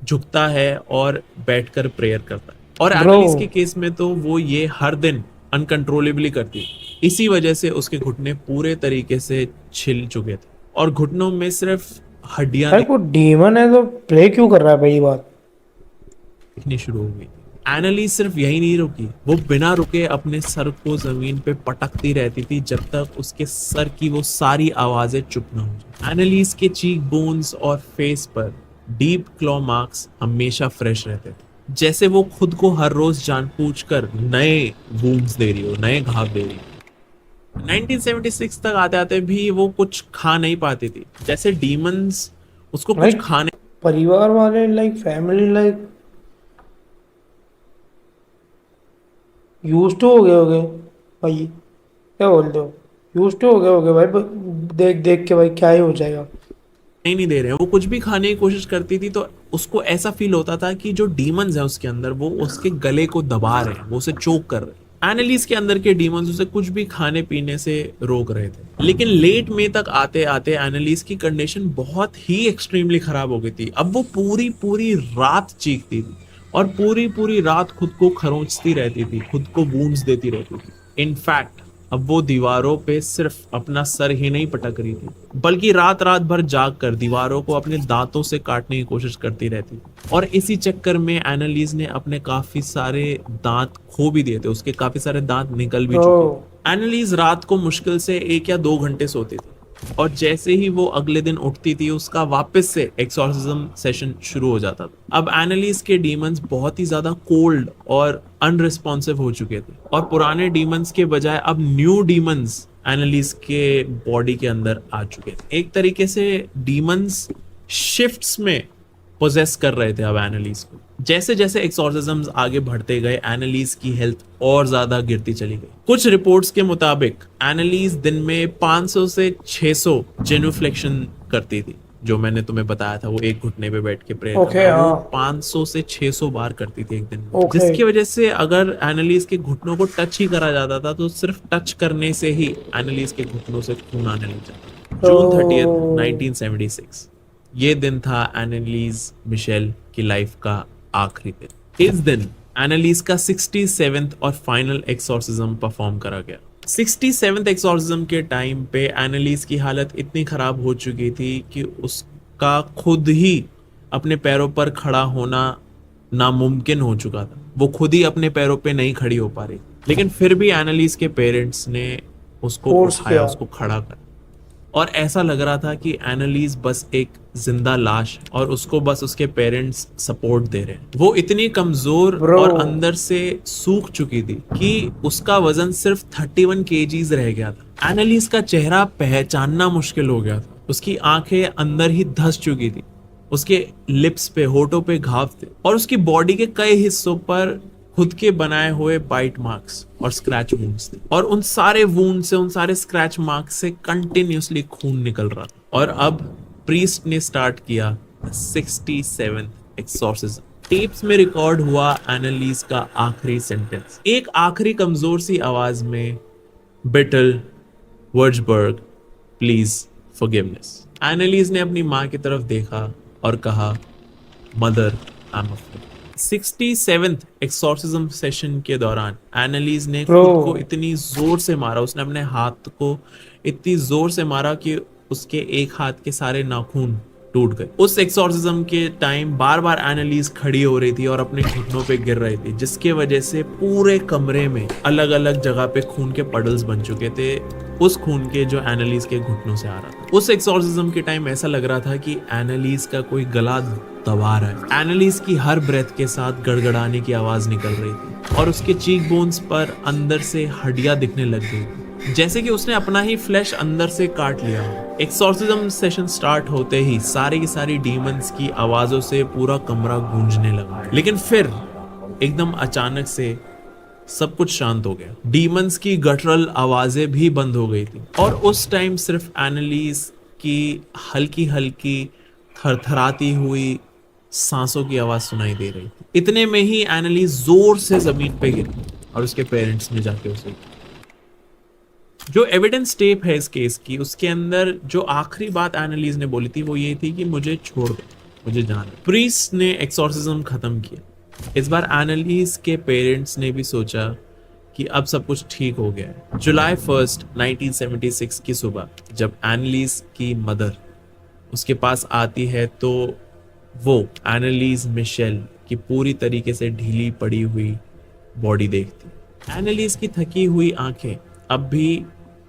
झुकता है और बैठकर प्रेयर करता है। और एनालिस के केस में तो वो ये हर दिन अनकंट्रोलेबली करती है। इसी वजह से उसके घुटने पूरे तरीके से छिल चुके थे और घुटनों में सिर्फ हड्डियां भाई वो डीमन है तो प्ले क्यों कर रहा है भाई, ये बात दिखनी शुरू हो गई। एनालिस सिर्फ यही नहीं रुकी, वो बिना रुके अपने सर को जमीन पे पटकती रहती थी जब तक उसके सर की वो सारी आवाजें चुप न हो जाए। एनालिस के चीक बोन्स और फेस पर डीप क्लॉ मार्क्स हमेशा फ्रेश रहते थे, जैसे वो खुद को हर रोज जानबूझकर नए वूंड्स दे रही हो, नए घाव दे रही हो। 1976 तक आते आते भी वो कुछ खा नहीं पाती थी, जैसे डीमंस उसको कुछ Right. खाने परिवार वाले like family like use to हो गए होगे भाई, क्या बोलते हो, यूज टू हो गए होगे भाई, देख देख के भाई क्या ही हो जाएगा। नहीं दे रहे हैं। वो कुछ भी खाने की कोशिश करती थी तो उसको ऐसा फील होता था कि जो डीमंस है उसके अंदर वो उसके गले को दबा रहे हैं, वो उसे चोक कर रहे हैं। एनालिस के अंदर के डीमंस उसे कुछ भी खाने पीने से रोक रहे थे, लेकिन लेट मई तक आते आते एनालिस की कंडीशन बहुत ही एक्सट्रीमली खराब हो गई थी। अब वो पूरी पूरी रात चीखती थी और पूरी पूरी रात खुद को खरोंचती रहती थी, खुद को वूंड्स देती रहती थी। इनफैक्ट अब वो दीवारों पे सिर्फ अपना सर ही नहीं पटक रही थी, बल्कि रात रात भर जाग कर दीवारों को अपने दांतों से काटने की कोशिश करती रहती थी। और इसी चक्कर में एनालिस ने अपने काफी सारे दांत खो भी दिए थे, उसके काफी सारे दांत निकल भी चुके थे। एनालिस रात को मुश्किल से 1 या 2 घंटे सोती थी और जैसे ही वो अगले दिन उठती थी उसका वापस से एक्सॉर्सिज्म सेशन शुरू हो जाता था। अब एनालिस के डीमंस बहुत ही ज्यादा कोल्ड और अनरिस्पॉन्सिव हो चुके थे और पुराने डीमंस के बजाय अब न्यू डीमंस एनालिस के बॉडी के अंदर आ चुके थे। एक तरीके से डीमंस शिफ्ट्स में पोजेस कर रहे थे अब एनालिस को। जैसे जैसे एक्सॉर्सिज्म्स आगे बढ़ते गए एनालिस की हेल्थ और ज्यादा गिरती चली गई। कुछ रिपोर्ट्स के मुताबिक एनालिस दिन में 500 से 600 जेनुफ्लेक्शन करती थी, जो मैंने तुम्हें बताया था, वो एक घुटने पे बैठ के प्रेयर करना, वो 500 से 600 बार करती थी एक दिन में। जिसकी वजह से अगर एनालिस के घुटनों को टच ही करा जाता था तो सिर्फ टच करने से ही एनालिस के घुटनों से खून आने लग जाता। जून 30, 1976 ये दिन था एनालिस मिशेल की लाइफ का आखिरी दिन। इस दिन एनालिस का 67th और फाइनल एक्सॉर्सिज्म परफॉर्म करा गया। 67th एक्सॉर्सिज्म के टाइम पे एनालिस की हालत इतनी खराब हो चुकी थी कि उसका खुद ही अपने पैरों पर खड़ा होना नामुमकिन हो चुका था। वो खुद ही अपने पैरों पे नहीं खड़ी हो पा रही, लेकिन फिर भी एनालिस के पेरेंट्स ने उसको उठाया, उसको खड़ा कर, और ऐसा लग रहा था कि एनालिस बस एक जिंदा लाश है और उसको बस उसके पेरेंट्स सपोर्ट दे रहे हैं। वो इतनी कमजोर और अंदर से सूख चुकी थी कि उसका वजन सिर्फ 31 kgs रह गया था। एनालिस का चेहरा पहचानना मुश्किल हो गया था, उसकी आंखें अंदर ही धंस चुकी थी, उसके लिप्स पे, होठों पे घाव थे और उसकी बॉडी के कई हिस्सों पर खुद के बनाए हुए बाइट मार्क्स और स्क्रैच वुंड्स थे और उन सारे वुंड से, उन सारे स्क्रैच मार्क्स से कंटिन्यूअसली खून निकल रहा था। और अब प्रीस्ट ने स्टार्ट किया 67th एक्सॉर्सिज्म। टेप्स में रिकॉर्ड हुआ एनालिस का आखिरी सेंटेंस, एक आखिरी कमजोर सी आवाज में, बिटल वर्जबर्ग प्लीज फॉरगिवनेस। एनालिस ने अपनी माँ की तरफ देखा और कहा, mother I am afraid. 67th exorcism session के दौरान एनालिस ने खुद को इतनी जोर से मारा, उसने अपने हाथ को इतनी जोर से मारा कि उसके एक हाथ के सारे नाखून टूट गए। उस एक्सॉर्सिज्म के टाइम बार बार एनालिस खड़ी हो रही थी और अपने घुटनों पे गिर रही थी, जिसके वजह से पूरे कमरे में अलग अलग जगह पे खून के पडल्स बन चुके थे, उस खून के जो एनालिस के घुटनों से आ रहा था। उस एक्सॉर्सिज्म के टाइम ऐसा लग रहा था कि एनालिस का कोई गला दबा रहा है। एनालिस की हर ब्रेथ के साथ गड़गड़ाने की आवाज निकल रही थी और उसके चीक बोन्स पर अंदर से हड्डियां दिखने लग गई थी, जैसे कि उसने अपना ही फ्लैश अंदर से काट लिया। एक्सॉर्सिज्म सेशन स्टार्ट होते ही सारी की सारी डीमंस की आवाजों से पूरा कमरा गूंजने लगा, लेकिन फिर एकदम अचानक से सब कुछ शांत हो गया। डीमंस की गटरल आवाजें भी बंद हो गई थी और उस टाइम सिर्फ एनालिस की हल्की हल्की थरथराती हुई सांसों की आवाज सुनाई दे रही थी। इतने में ही एनालिस जोर से जमीन पे गिरी और उसके पेरेंट्स ने जाके उसे, जो एविडेंस टेप है इस केस की, उसके अंदर जो आखिरी बात एनालिस ने बोली थी वो ये थी कि मुझे छोड़ दो, मुझे जाना। प्रीस्ट ने एक्सॉर्सिज्म खत्म किया। इस बार एनालिस के पेरेंट्स ने भी सोचा कि अब सब कुछ ठीक हो गया है। जुलाई 1, 1976 की सुबह जब एनालिस की मदर उसके पास आती है तो वो एनालिस मिशेल की पूरी तरीके से ढीली पड़ी हुई बॉडी देखती। एनालिस की थकी हुई आंखें अब भी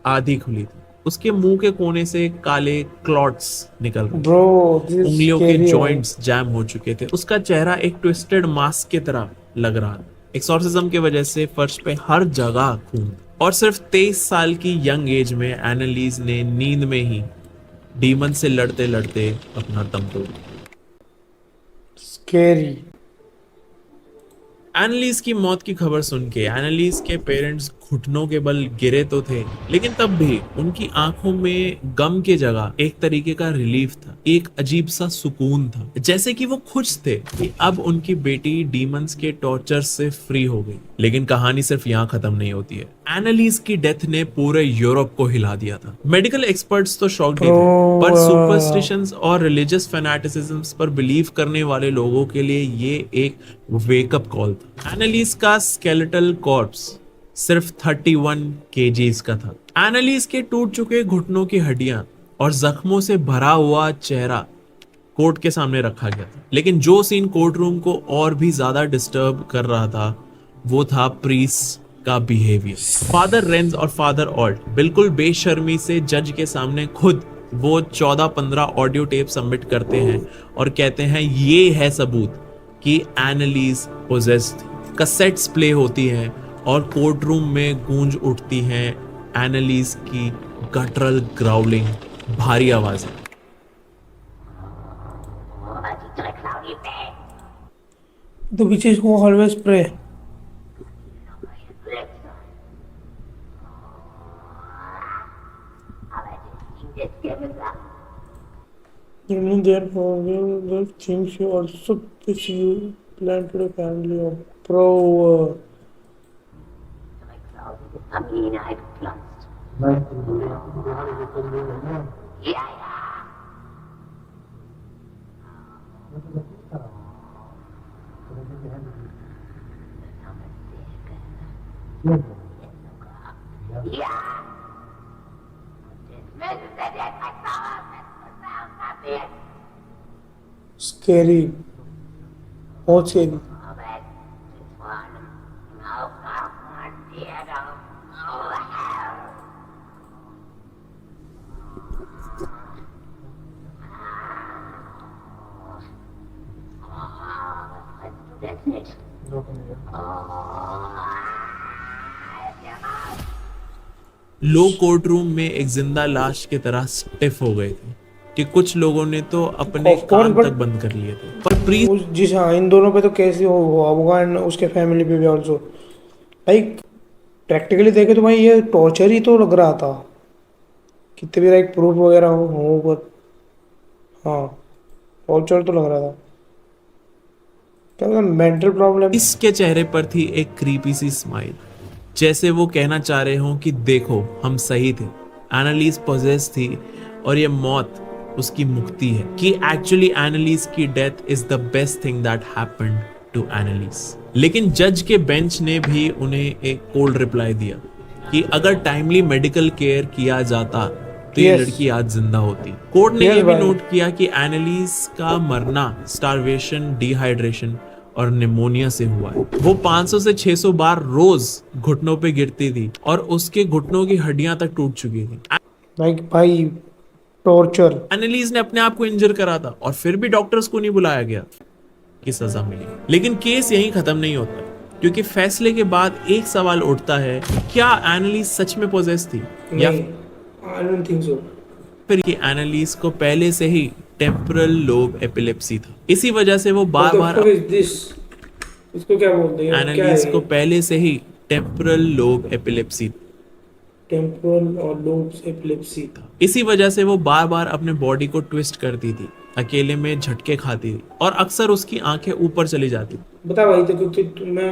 आधी खुली थी, उसके मुंह के कोने से काले क्लॉट्स निकल रहे थे, उंगलियों के जॉइंट्स जैम हो चुके थे, उसका चेहरा एक ट्विस्टेड मास्क की तरह लग रहा था। एक्सॉर्सिज्म की वजह से फर्श पे हर जगह खून, और सिर्फ 23 साल की यंग एज में एनालिस ने नींद में ही डीमन से लड़ते लड़ते अपना दम तोड़ दिया। स्कैरी। एनालिस की मौत की खबर सुन के एनालिस के पेरेंट्स घुटनों के बल गिरे तो थे, लेकिन तब भी उनकी आंखों में गम के जगह एक तरीके का रिलीफ था, एक अजीब सा सुकून था, जैसे कि वो खुश थे कि अब उनकी बेटी डीमंस के टॉर्चर से फ्री हो गई। लेकिन कहानी सिर्फ यहाँ खत्म नहीं होती है। एनालीज की डेथ ने पूरे यूरोप को हिला दिया था। मेडिकल एक्सपर्ट्स तो शॉक्ड ही थे, पर सुपरस्टिशंस और रिलीजियस फैनेटिसिज्म्स पर बिलीव करने वाले लोगों के लिए ये एक वेकअप कॉल था। एनालीज का स्केलेटल कॉर्प्स सिर्फ 31 केजीज का था। एनालीज के टूट चुके घुटनों की हड्डियां और जख्मों से भरा हुआ चेहरा कोर्ट के सामने रखा गया था। लेकिन जो सीन कोर्ट रूम को और भी ज्यादा डिस्टर्ब कर रहा था वो था प्रीस्ट का बिहेवियर। फादर रेंज और फादर ऑल्ट बिल्कुल बेशर्मी से जज के सामने खुद वो 14-15 ऑडियो टेप सबमिट करते हैं और कहते हैं ये है सबूत कि एनालीज पोजेस्ड थी। कैसेट्स प्ले होती हैं और कोर्ट रूम में गूंज उठती हैं एनालीज की गटरल ग्राउलिंग भारी आवाजें। The witches who always pray. You mean therefore the things you also which you planted a family of pro I've plunged. Yeah. scary, बहुत scary. लोग कोर्ट रूम में एक जिंदा लाश की तरह स्टिफ हो गए थे कि कुछ लोगों ने तो अपने Of course, कान but- तक बंद कर लिए थे। पर प्रीस्ट जी हाँ, इन दोनों पे तो कैसे होगा एंड उसके फैमिली पे भी ऑल्सो भाई प्रैक्टिकली देखे तो भाई ये टॉर्चर ही तो लग रहा था, कितने भी लाइक प्रूफ वगैरह हो पर हाँ टॉर्चर तो लग रहा था। क्या मेंटल प्रॉब्लम। इसके चेहरे पर थी एक क्रीपी सी स्माइल, जैसे वो कहना चाह रहे हों कि देखो हम सही थे, एनालीज पोजेस थी और ये मौत उसकी मुक्ति है, कि एक्चुअली एनालीज की death is the best thing that happened to Anneliese. लेकिन जज के बेंच ने भी उन्हें एक कोल्ड रिप्लाई दिया कि अगर टाइमली मेडिकल केयर किया जाता तो ये Yes. लड़की आज जिंदा होती। कोर्ट ने Yes, ये भी भाई। नोट किया कि एनालीज का मरना स्टारवेशन, डिहाइड्रेशन और निमोनिया से हुआ है। वो 500 से 600 बार रोज घुटनों पे गिरती थी और उसके घुटनों की हड्डियां तक टूट चुकी थी। लाइक भाई टॉर्चर। एनालीज ने अपने आप को इंजर करा था और फिर भी डॉक्टर्स को नहीं बुलाया गया कि सजा मिली। लेकिन केस यहीं खत्म नहीं होता, क्योंकि फैसले के बाद एक सवाल उठता है, क्या एनालीज सच में पोजेस थी या आई डोंट थिंक सो। फिर कि एनालीज को पहले से ही टेम्पोरल लोब एपिलेप्सी था। इसी वजह से वो बार बार इसको क्या बोलते हैं? एनालीज को पहले से ही टेम्पोरल लोब एपिलेप्सी टेम्पोरल और लोब्स एपिलेप्सी था। इसी वजह से वो बार बार अपने बॉडी को ट्विस्ट करती थी, अकेले में झटके खाती थी और अक्सर उसकी आंखें ऊपर चली जाती। बता भाई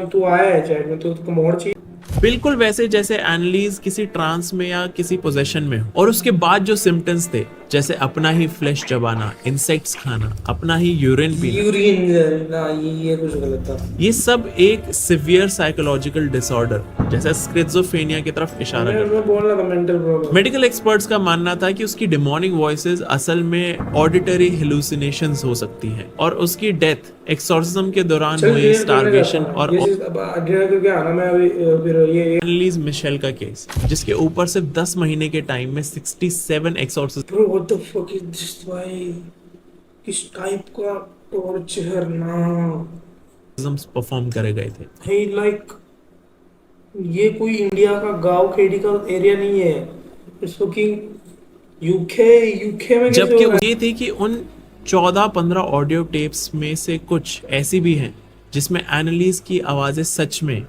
तू आया है चैट में तो मोड़ चाहिए। बिल्कुल वैसे जैसे एनालीज किसी ट्रांस में या किसी पोजेशन में हो। और उसके बाद जो सिम्टम्स थे, जैसे अपना ही फ्लैश चबाना, इंसेक्ट्स खाना, अपना ही यूरिन पीना, ये कुछ गलत था। ये सब एक सिवियर साइकोलॉजिकल डिसऑर्डर जैसे स्किज़ोफ्रेनिया की तरफ इशारा करता है। मैं बोल रहा था मेंटल प्रॉब्लम। मेडिकल एक्सपर्ट्स का मानना था कि उसकी डिमोनिक वॉइसेस असल में ऑडिटरी हेलुसिनेशंस हो सकती हैं और उसकी डेथ एक्सोर्सिज्म के दौरान हुई स्टारवेशन और एनालीज मिशेल का केस, जिसके ऊपर सिर्फ 10 महीने के टाइम में 67 exorcism Bro, what the fuck is this भाई? किस टाइप का टॉर्चर ना? परफॉर्म करे गए थे। Hey, like ये कोई इंडिया का गांव खेड़ी का एरिया नहीं है। It's fucking UK में कैसे जबकि हो रहा है? ये थी कि उन 14-15 ऑडियो टेप्स में से कुछ ऐसी भी हैं जिसमें एनालीज की आवाजें सच में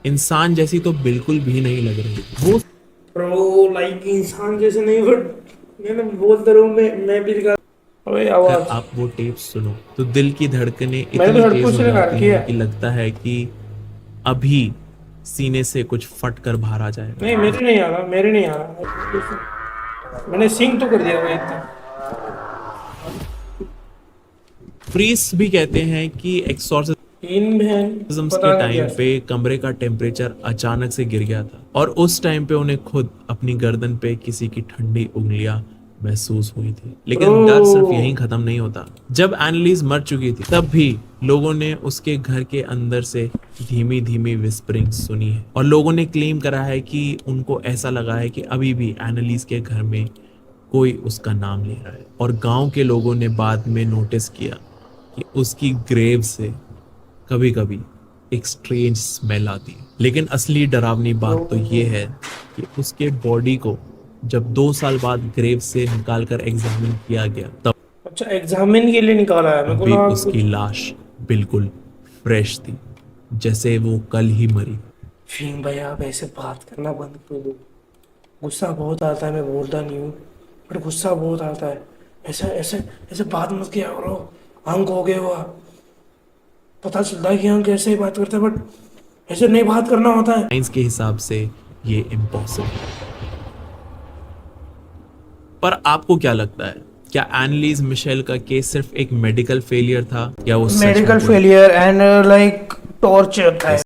इंसान जैसी तो बिल्कुल भी नहीं लग रही वो। ब्रो लाइक इंसान जैसे नहीं, बट मैं बोलता रहूं, मैं भी दिखा। अबे अगर आवाज आप वो टेप सुनो तो दिल की धड़कनें मैंने तो इतनी हेडफोन तेज हो से लगा जाती रखी हैं है। कि लगता है कि अभी सीने से कुछ फट कर बाहर आ जाएगा। नहीं मेरे नहीं आ रहा, मेरे नहीं आ रहा, मैंने सिंक तो कर दिया मैं इतना। प्रीस्ट भी कहते हैं कि एक्सॉर्सिज्म तीन बहन के पता नहीं टाइम क्या। पे कमरे का टेम्परेचर अचानक से गिर गया था और उस टाइम पे उन्हें खुद अपनी गर्दन पे किसी की ठंडी उंगलियां महसूस हुई थी। लेकिन Bro. डर सिर्फ यहीं खत्म नहीं होता। जब एनालिस मर चुकी थी तब भी लोगों ने उसके घर के अंदर से धीमी धीमी विस्परिंग सुनी है और लोगों ने क्लेम करा है कि उनको ऐसा लगा है कि अभी भी एनालिस के घर में कोई उसका नाम ले रहा है। और गांव के लोगों ने बाद में नोटिस किया कि उसकी ग्रेव से कभी कभी एक स्ट्रेंज स्मेल आती है। लेकिन असली डरावनी बात तो ये है कि उसके बॉडी को जब 2 साल बाद ग्रेव से निकालकर एग्जामिन किया गया तब अच्छा एग्जामिन के लिए निकाला है, मेरे को भी लगा उसकी लाश बिल्कुल फ्रेश थी, जैसे वो कल ही मरी। फिर भाई आप ऐसे बात करना बंद कर दो। गुस्सा बहुत आता है, मैं बोलता नहीं हूँ बट गुस्सा बहुत आता है। ऐसे ऐसे ऐसे बात मत किया करो। अंक हो गए हुआ, पता चलता है कि हम कैसे ही बात करते हैं, बट ऐसे नहीं बात करना होता है। साइंस के हिसाब से ये इम्पॉसिबल है। पर आपको क्या लगता है, क्या एनालिस मिशेल का केस सिर्फ एक मेडिकल फेलियर था या वो सच में मेडिकल कोई फेलियर एंड लाइक टॉर्चर था।